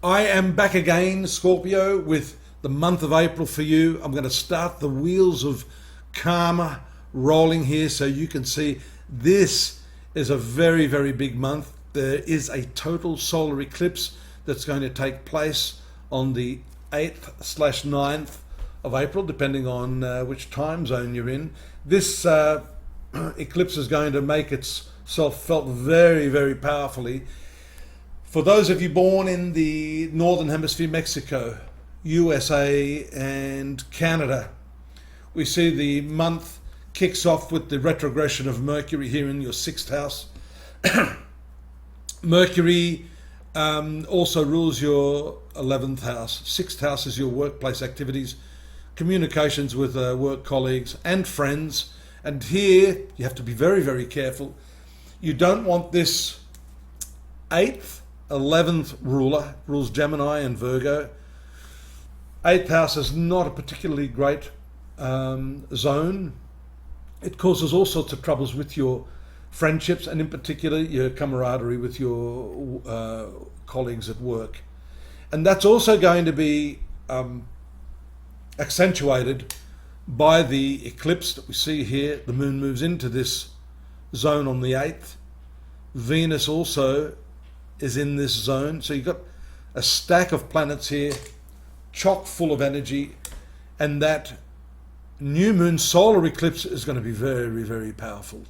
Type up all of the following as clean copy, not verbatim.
I am back again, Scorpio, with the month of April for you. I'm going to start the wheels of karma rolling here so you can see this is a very, very big month. There is a total solar eclipse that's going to take place on the 8th/9th of April, depending on which time zone you're in. This eclipse is going to make itself felt very, very powerfully. For those of you born in the Northern Hemisphere, Mexico, USA and Canada, we see the month kicks off with the retrogression of Mercury here in your 6th house. Mercury also rules your 11th house. 6th house is your workplace activities, communications with work colleagues and friends. And here you have to be very, very careful. You don't want this 8th, 11th rules Gemini and Virgo. 8th house is not a particularly great zone. It causes all sorts of troubles with your friendships and in particular your camaraderie with your colleagues at work. And that's also going to be accentuated by the eclipse that we see here. The moon moves into this zone on the 8th. Venus also is in this zone. So you've got a stack of planets here, chock full of energy, and that new moon solar eclipse is going to be very, very powerful.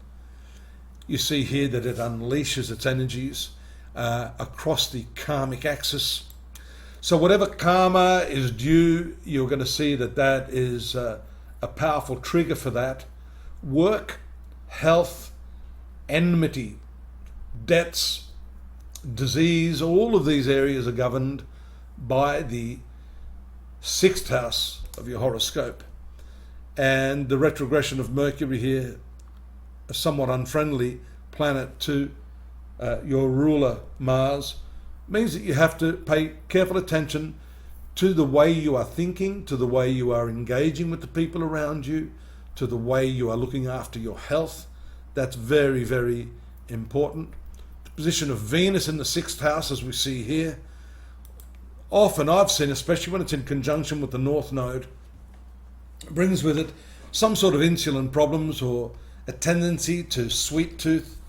You see here that it unleashes its energies across the karmic axis. So whatever karma is due, you're going to see that that is a powerful trigger for that. Work, health, enmity, debts, disease, all of these areas are governed by the 6th house of your horoscope. And the retrogression of Mercury here, a somewhat unfriendly planet to your ruler Mars, means that you have to pay careful attention to the way you are thinking, to the way you are engaging with the people around you, to the way you are looking after your health. That's very, very important. The position of Venus in the 6th house, as we see here, often I've seen, especially when it's in conjunction with the North Node, brings with it some sort of insulin problems or a tendency to sweet tooth,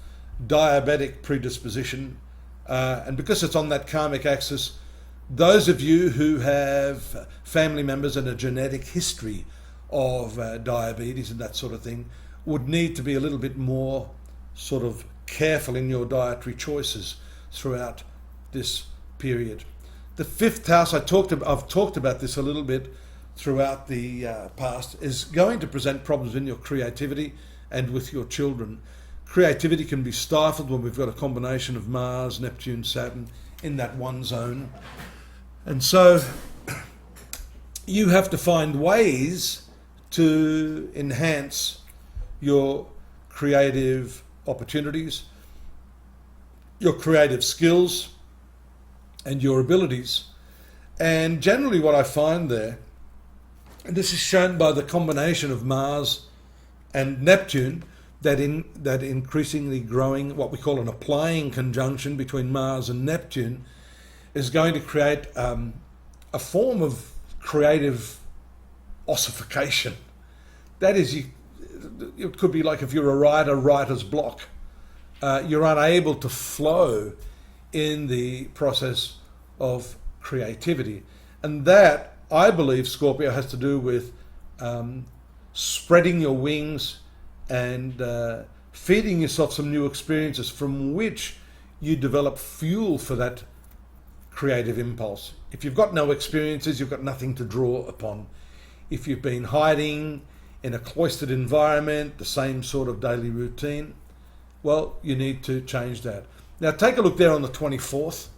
diabetic predisposition. And because it's on that karmic axis, those of you who have family members and a genetic history of diabetes and that sort of thing would need to be a little bit more sort of careful in your dietary choices throughout this period. The 5th house, I've talked about this a little bit throughout the past, is going to present problems in your creativity and with your children. Creativity can be stifled when we've got a combination of Mars, Neptune, Saturn in that one zone. And so you have to find ways to enhance your creative opportunities, your creative skills, and your abilities. And generally what I find there, and this is shown by the combination of Mars and Neptune, that increasingly growing, what we call an applying conjunction between Mars and Neptune, is going to create a form of creative ossification. That is, it could be like if you're a writer, writer's block. You're unable to flow in the process of creativity. And that, I believe, Scorpio, has to do with spreading your wings and feeding yourself some new experiences from which you develop fuel for that creative impulse. If you've got no experiences, you've got nothing to draw upon. If you've been hiding in a cloistered environment, the same sort of daily routine, well, you need to change that. Now take a look there on the 24th.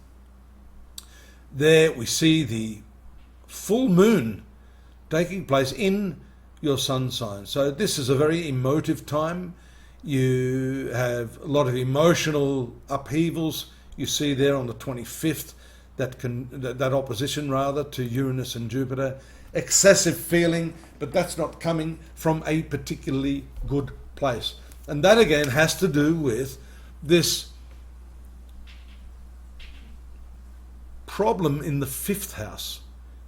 There we see the full moon taking place in your sun sign. So this is a very emotive time. You have a lot of emotional upheavals. You see there on the 25th that opposition rather to Uranus and Jupiter. Excessive feeling, but that's not coming from a particularly good place. And that again has to do with this problem in the 5th house.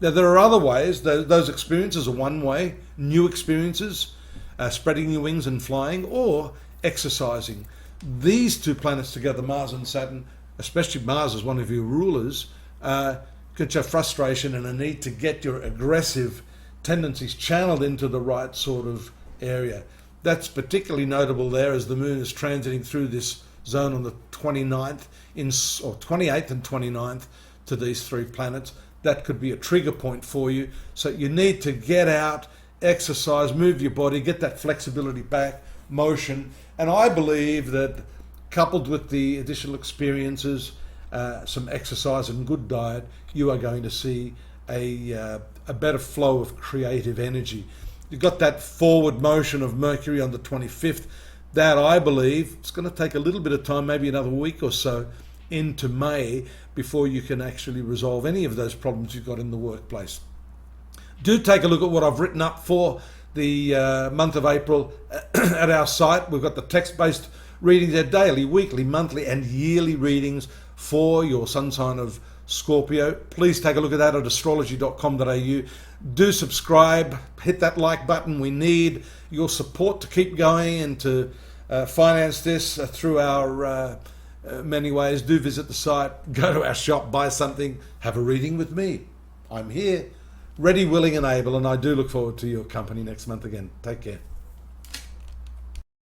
Now, there are other ways. Those experiences are one way, new experiences, spreading your wings and flying, or exercising. These two planets together, Mars and Saturn, especially Mars as one of your rulers, could show frustration and a need to get your aggressive tendencies channeled into the right sort of area. That's particularly notable there as the moon is transiting through this zone on the 29th, or 28th and 29th to these three planets. That could be a trigger point for you. So you need to get out, exercise, move your body, get that flexibility back, motion. And I believe that coupled with the additional experiences, some exercise and good diet, you are going to see a better flow of creative energy. You've got that forward motion of Mercury on the 25th. That, I believe, it's going to take a little bit of time, maybe another week or so, into May, before you can actually resolve any of those problems you've got in the workplace. Do take a look at what I've written up for the month of April at our site. We've got the text-based readings there, daily, weekly, monthly and yearly readings for your sun sign of Scorpio. Please take a look at that at astrology.com.au. Do subscribe, hit that like button. We need your support to keep going and to finance this through our many ways. Do visit the site, go to our shop, buy something, have a reading with me. I'm here, ready, willing and able, and I do look forward to your company next month again. Take care.